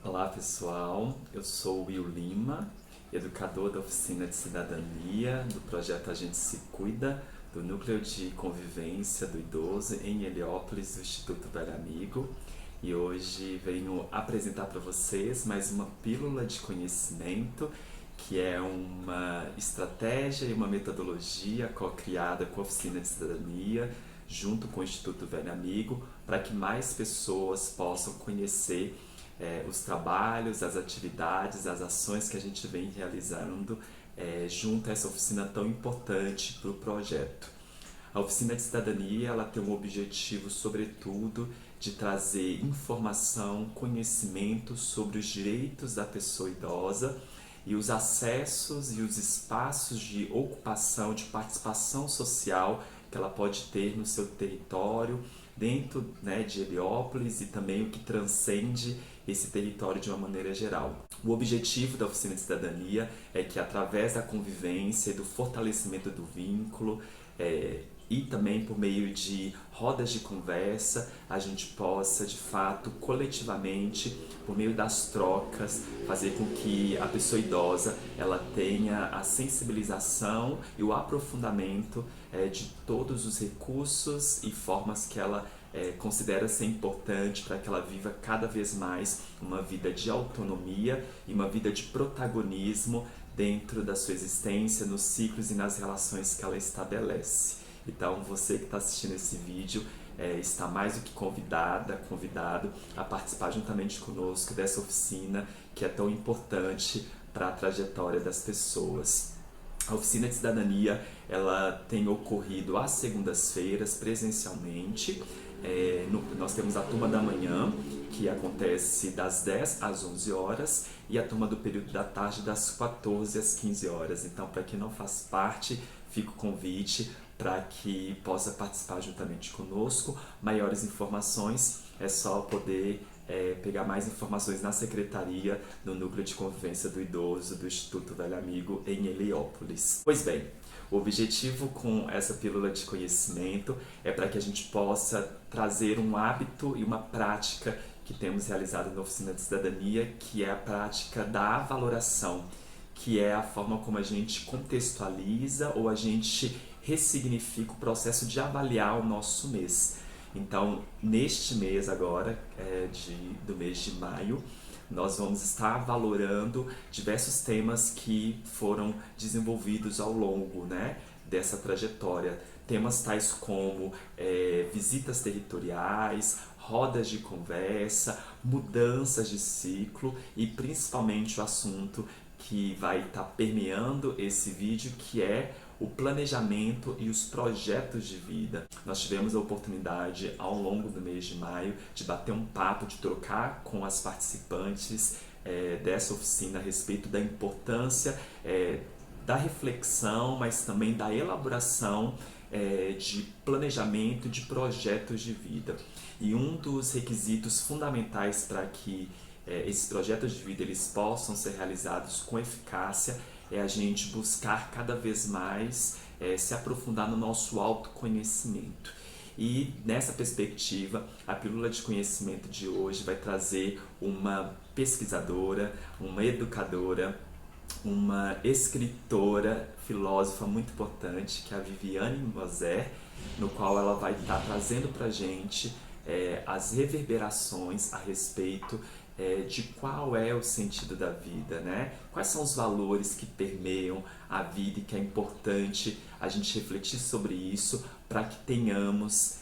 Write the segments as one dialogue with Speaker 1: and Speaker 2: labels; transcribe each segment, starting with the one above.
Speaker 1: Olá pessoal, eu sou o Will Lima, educador da Oficina de Cidadania do projeto A Gente Se Cuida, do Núcleo de Convivência do Idoso em Heliópolis, do Instituto Velho Amigo. E hoje venho apresentar para vocês mais uma pílula de conhecimento, que é uma estratégia e uma metodologia co-criada com a Oficina de Cidadania, junto com o Instituto Velho Amigo, para que mais pessoas possam conhecer os trabalhos, as atividades, as ações que a gente vem realizando junto a essa oficina tão importante para o projeto. A Oficina de Cidadania ela tem um objetivo, sobretudo, de trazer informação, conhecimento sobre os direitos da pessoa idosa e os acessos e os espaços de ocupação, de participação social que ela pode ter no seu território, dentro de Heliópolis e também o que transcende esse território de uma maneira geral. O objetivo da Oficina de Cidadania é que, através da convivência e do fortalecimento do vínculo, e também por meio de rodas de conversa, a gente possa, de fato, coletivamente, por meio das trocas, fazer com que a pessoa idosa ela tenha a sensibilização e o aprofundamento de todos os recursos e formas que ela considera ser importante para que ela viva cada vez mais uma vida de autonomia e uma vida de protagonismo dentro da sua existência, nos ciclos e nas relações que ela estabelece. Então, você que está assistindo esse vídeo está mais do que convidado a participar juntamente conosco dessa oficina que é tão importante para a trajetória das pessoas. A Oficina de Cidadania ela tem ocorrido às segundas-feiras presencialmente. Nós temos a turma da manhã, que acontece das 10 às 11 horas, e a turma do período da tarde das 14 às 15 horas. Então, para quem não faz parte, fica o convite para que possa participar juntamente conosco. Maiores informações é só poder pegar mais informações na secretaria do Núcleo de Convivência do Idoso do Instituto Velho Amigo em Heliópolis. Pois bem, o objetivo com essa pílula de conhecimento é para que a gente possa trazer um hábito e uma prática que temos realizado na Oficina de Cidadania, que é a prática da valoração, que é a forma como a gente contextualiza ou a gente ressignifica o processo de avaliar o nosso mês. Então, neste mês agora, do mês de maio, nós vamos estar valorando diversos temas que foram desenvolvidos ao longo dessa trajetória. Temas tais como visitas territoriais, rodas de conversa, mudanças de ciclo e principalmente o assunto que vai estar permeando esse vídeo, que é o planejamento e os projetos de vida. Nós tivemos a oportunidade ao longo do mês de maio de bater um papo, de trocar com as participantes dessa oficina a respeito da importância da reflexão, mas também da elaboração de planejamento de projetos de vida. E um dos requisitos fundamentais para que esses projetos de vida eles possam ser realizados com eficácia é a gente buscar cada vez mais se aprofundar no nosso autoconhecimento. E nessa perspectiva, a pílula de conhecimento de hoje vai trazer uma pesquisadora, uma educadora, uma escritora, filósofa muito importante, que é a Viviane Moser, no qual ela vai estar trazendo para a gente as reverberações a respeito de qual é o sentido da vida, Quais são os valores que permeiam a vida e que é importante a gente refletir sobre isso para que tenhamos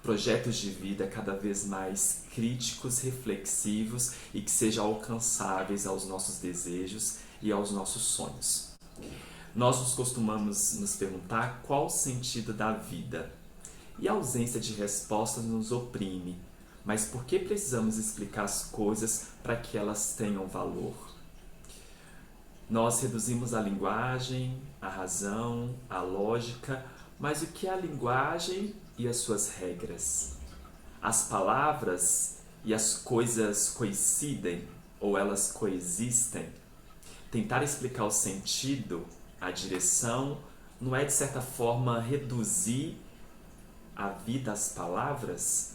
Speaker 1: projetos de vida cada vez mais críticos, reflexivos e que sejam alcançáveis aos nossos desejos e aos nossos sonhos. Nós nos costumamos nos perguntar qual o sentido da vida, e a ausência de respostas nos oprime. Mas por que precisamos explicar as coisas para que elas tenham valor? Nós reduzimos a linguagem, a razão, a lógica, mas o que é a linguagem e as suas regras? As palavras e as coisas coincidem ou elas coexistem? Tentar explicar o sentido, a direção, não é de certa forma reduzir a vida às palavras?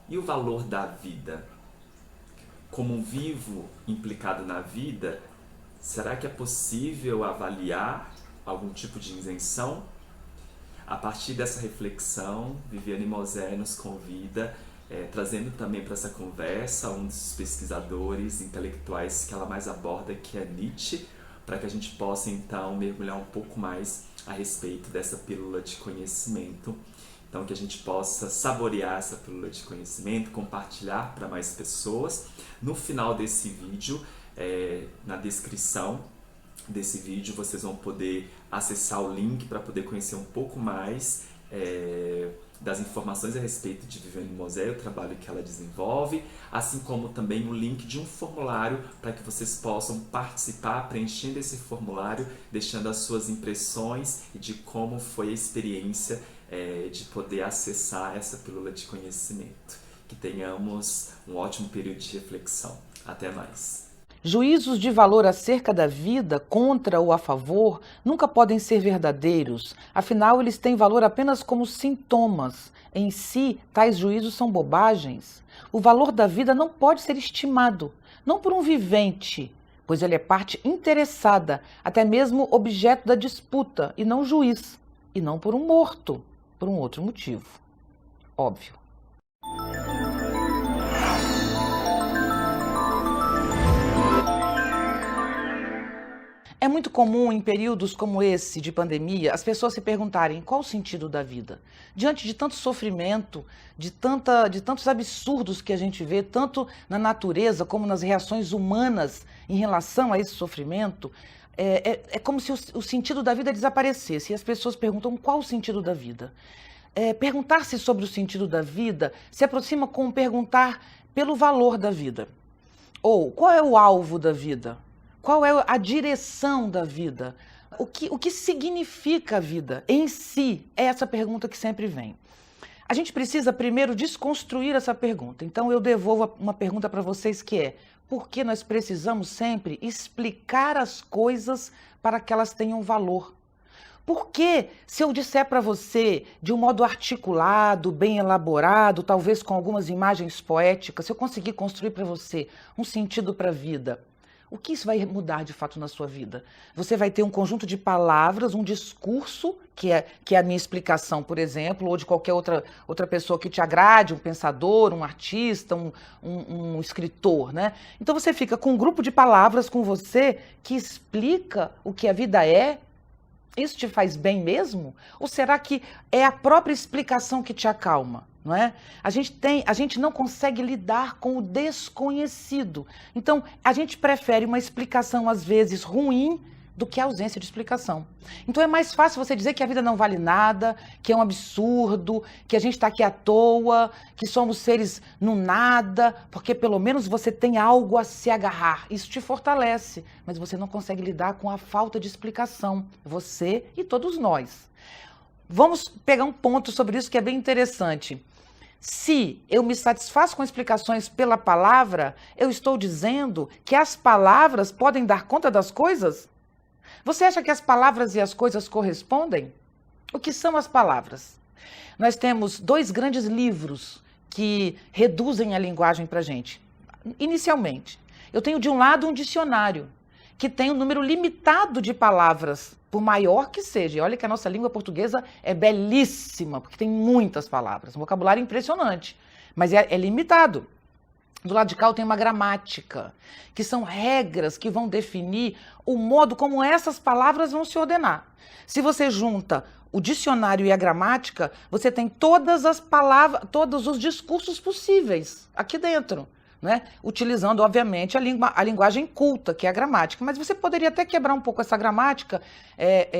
Speaker 1: E o valor da vida? como um vivo implicado na vida, será que é possível avaliar algum tipo de isenção? A partir dessa reflexão, Viviane Mosé nos convida, trazendo também para essa conversa um dos pesquisadores intelectuais que ela mais aborda, que é Nietzsche, para que a gente possa então mergulhar um pouco mais a respeito dessa pílula de conhecimento. Então, que a gente possa saborear essa pílula de conhecimento, compartilhar para mais pessoas. No final desse vídeo, na descrição desse vídeo, vocês vão poder acessar o link para poder conhecer um pouco mais das informações a respeito de Viviane Mosé, o trabalho que ela desenvolve, assim como também o link de um formulário para que vocês possam participar, preenchendo esse formulário, deixando as suas impressões e de como foi a experiência de poder acessar essa pílula de conhecimento. Que tenhamos um ótimo período de reflexão. Até mais.
Speaker 2: Juízos de valor acerca da vida, contra ou a favor, nunca podem ser verdadeiros, afinal eles têm valor apenas como sintomas. Em si, tais juízos são bobagens. O valor da vida não pode ser estimado, não por um vivente, pois ele é parte interessada, até mesmo objeto da disputa, e não juiz, e não por um morto, por um outro motivo. Óbvio. É muito comum em períodos como esse de pandemia as pessoas se perguntarem qual o sentido da vida. Diante de tanto sofrimento, de tantos absurdos que a gente vê, tanto na natureza como nas reações humanas em relação a esse sofrimento, é como se o sentido da vida desaparecesse. E as pessoas perguntam qual o sentido da vida. Perguntar-se sobre o sentido da vida se aproxima com perguntar pelo valor da vida. Ou qual é o alvo da vida? Qual é a direção da vida? O que significa a vida em si? É essa pergunta que sempre vem. A gente precisa primeiro desconstruir essa pergunta. Então eu devolvo uma pergunta para vocês que é: por que nós precisamos sempre explicar as coisas para que elas tenham valor? Por que, se eu disser para você de um modo articulado, bem elaborado, talvez com algumas imagens poéticas, se eu conseguir construir para você um sentido para a vida, o que isso vai mudar de fato na sua vida? Você vai ter um conjunto de palavras, um discurso, que é a minha explicação, por exemplo, ou de qualquer outra pessoa que te agrade, um pensador, um artista, um escritor, né? Então você fica com um grupo de palavras com você que explica o que a vida é. Isso te faz bem mesmo? Ou será que é a própria explicação que te acalma? Não é? A gente não consegue lidar com o desconhecido. Então, a gente prefere uma explicação, às vezes, ruim do que a ausência de explicação. Então, é mais fácil você dizer que a vida não vale nada, que é um absurdo, que a gente está aqui à toa, que somos seres no nada, porque pelo menos você tem algo a se agarrar. Isso te fortalece, mas você não consegue lidar com a falta de explicação. Você e todos nós. Vamos pegar um ponto sobre isso que é bem interessante. Se eu me satisfaço com explicações pela palavra, eu estou dizendo que as palavras podem dar conta das coisas? Você acha que as palavras e as coisas correspondem? O que são as palavras? Nós temos 2 grandes livros que reduzem a linguagem para a gente. Inicialmente, eu tenho de um lado um dicionário, que tem um número limitado de palavras, por maior que seja. E olha que a nossa língua portuguesa é belíssima, porque tem muitas palavras, um vocabulário impressionante, mas é limitado. Do lado de cá eu tenho uma gramática, que são regras que vão definir o modo como essas palavras vão se ordenar. Se você junta o dicionário e a gramática, você tem todas as palavras, todos os discursos possíveis aqui dentro. Né? Utilizando, obviamente, a linguagem culta, que é a gramática. Mas você poderia até quebrar um pouco essa gramática,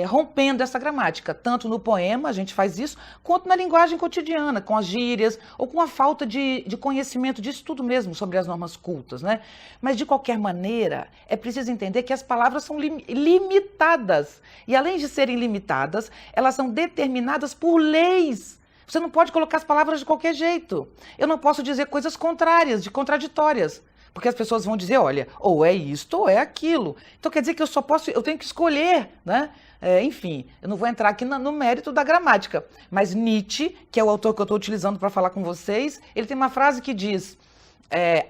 Speaker 2: rompendo essa gramática. Tanto no poema, a gente faz isso, quanto na linguagem cotidiana, com as gírias, ou com a falta de conhecimento, de estudo mesmo sobre as normas cultas. Né? Mas, de qualquer maneira, é preciso entender que as palavras são limitadas. E, além de serem limitadas, elas são determinadas por leis. Você não pode colocar as palavras de qualquer jeito. Eu não posso dizer coisas contrárias, contraditórias. Porque as pessoas vão dizer, olha, ou é isto ou é aquilo. Então quer dizer que eu tenho que escolher, né? Enfim, eu não vou entrar aqui no mérito da gramática. Mas Nietzsche, que é o autor que eu estou utilizando para falar com vocês, ele tem uma frase que diz,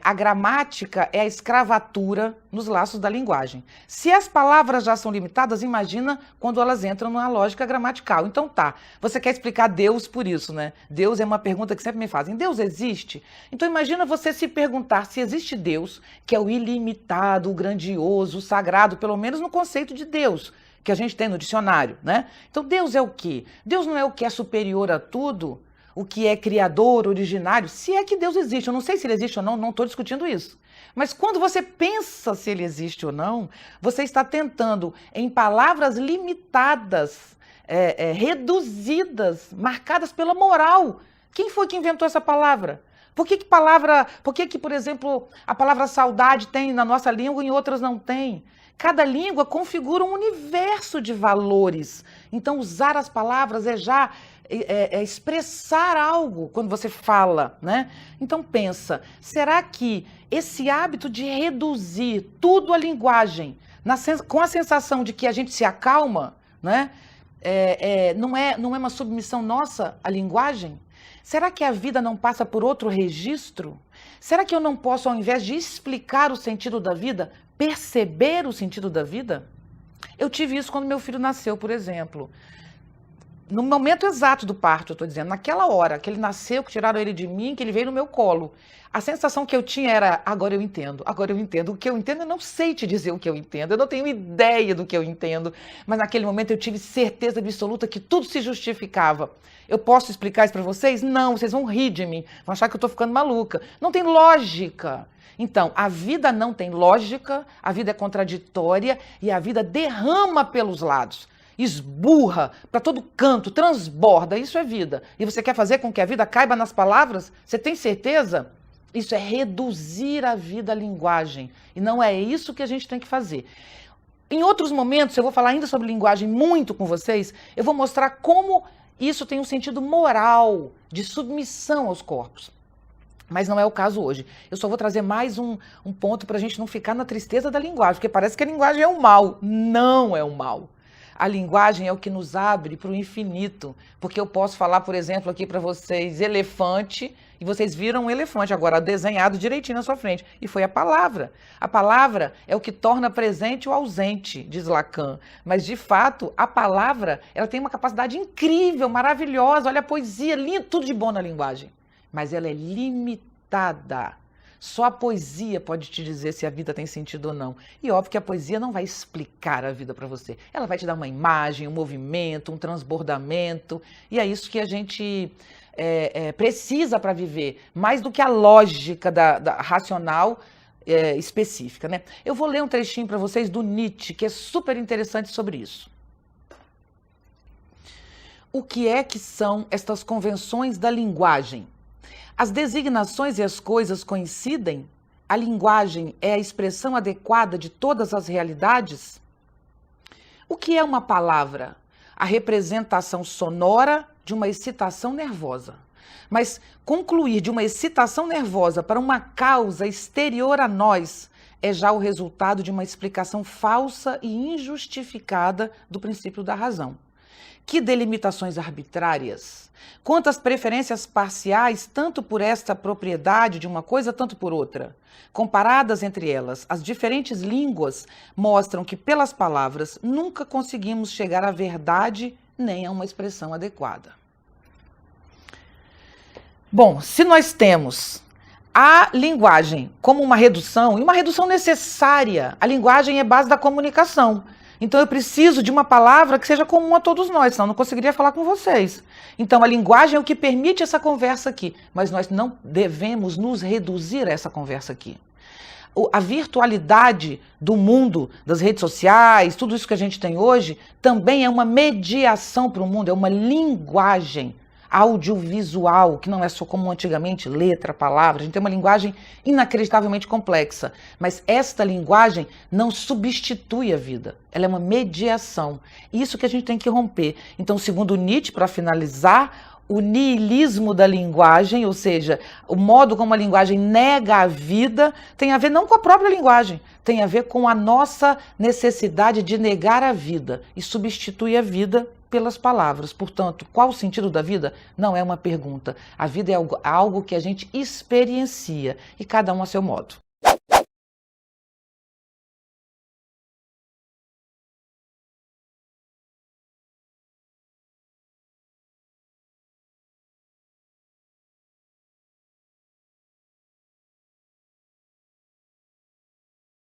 Speaker 2: a gramática é a escravatura nos laços da linguagem. Se as palavras já são limitadas, imagina quando elas entram numa lógica gramatical. Então tá, você quer explicar Deus por isso, né? Deus é uma pergunta que sempre me fazem. Deus existe? Então imagina você se perguntar se existe Deus, que é o ilimitado, o grandioso, o sagrado, pelo menos no conceito de Deus, que a gente tem no dicionário, né? Então Deus é o quê? Deus não é o que é superior a tudo? O que é criador, originário, se é que Deus existe. Eu não sei se ele existe ou não estou discutindo isso. Mas quando você pensa se ele existe ou não, você está tentando, em palavras limitadas, reduzidas, marcadas pela moral. Quem foi que inventou essa palavra? Por que, por exemplo, a palavra saudade tem na nossa língua e em outras não tem? Cada língua configura um universo de valores. Então, usar as palavras é expressar algo quando você fala, né? Então pensa, será que esse hábito de reduzir tudo à linguagem, com a sensação de que a gente se acalma, né? Não é uma submissão nossa à linguagem? Será que a vida não passa por outro registro? Será que eu não posso, ao invés de explicar o sentido da vida, perceber o sentido da vida? Eu tive isso quando meu filho nasceu, por exemplo. No momento exato do parto, eu estou dizendo, naquela hora que ele nasceu, que tiraram ele de mim, que ele veio no meu colo. A sensação que eu tinha era, agora eu entendo. O que eu entendo, eu não sei te dizer o que eu entendo, eu não tenho ideia do que eu entendo, mas naquele momento eu tive certeza absoluta que tudo se justificava. Eu posso explicar isso para vocês? Não, vocês vão rir de mim, vão achar que eu estou ficando maluca. Não tem lógica. Então, a vida não tem lógica, a vida é contraditória e a vida derrama pelos lados. Esburra para todo canto, transborda, isso é vida. E você quer fazer com que a vida caiba nas palavras? Você tem certeza? Isso é reduzir a vida à linguagem. E não é isso que a gente tem que fazer. Em outros momentos, eu vou falar ainda sobre linguagem muito com vocês, eu vou mostrar como isso tem um sentido moral, de submissão aos corpos. Mas não é o caso hoje. Eu só vou trazer mais um ponto para a gente não ficar na tristeza da linguagem, porque parece que a linguagem é o mal. Não é o mal. A linguagem é o que nos abre para o infinito, porque eu posso falar, por exemplo, aqui para vocês, elefante, e vocês viram um elefante agora desenhado direitinho na sua frente, e foi a palavra. A palavra é o que torna presente o ausente, diz Lacan, mas de fato, a palavra, ela tem uma capacidade incrível, maravilhosa, olha a poesia, tudo de bom na linguagem, mas ela é limitada. Só a poesia pode te dizer se a vida tem sentido ou não. E óbvio que a poesia não vai explicar a vida para você. Ela vai te dar uma imagem, um movimento, um transbordamento. E é isso que a gente precisa para viver, mais do que a lógica da racional específica, né? Eu vou ler um trechinho para vocês do Nietzsche, que é super interessante sobre isso. O que é que são estas convenções da linguagem? As designações e as coisas coincidem? A linguagem é a expressão adequada de todas as realidades? O que é uma palavra? A representação sonora de uma excitação nervosa. Mas concluir de uma excitação nervosa para uma causa exterior a nós é já o resultado de uma explicação falsa e injustificada do princípio da razão. Que delimitações arbitrárias! Quantas preferências parciais, tanto por esta propriedade de uma coisa, tanto por outra. Comparadas entre elas, as diferentes línguas mostram que, pelas palavras, nunca conseguimos chegar à verdade nem a uma expressão adequada. Bom, se nós temos a linguagem como uma redução, e uma redução necessária, a linguagem é base da comunicação. Então eu preciso de uma palavra que seja comum a todos nós, senão eu não conseguiria falar com vocês. Então a linguagem é o que permite essa conversa aqui, mas nós não devemos nos reduzir a essa conversa aqui. A virtualidade do mundo, das redes sociais, tudo isso que a gente tem hoje, também é uma mediação para o mundo, é uma linguagem audiovisual, que não é só como antigamente, letra, palavra, a gente tem uma linguagem inacreditavelmente complexa, mas esta linguagem não substitui a vida, ela é uma mediação, isso que a gente tem que romper. Então, segundo Nietzsche, para finalizar, o niilismo da linguagem, ou seja, o modo como a linguagem nega a vida, tem a ver não com a própria linguagem, tem a ver com a nossa necessidade de negar a vida e substituir a vida pelas palavras. Portanto, qual o sentido da vida? Não é uma pergunta. A vida é algo que a gente experiencia, e cada um a seu modo.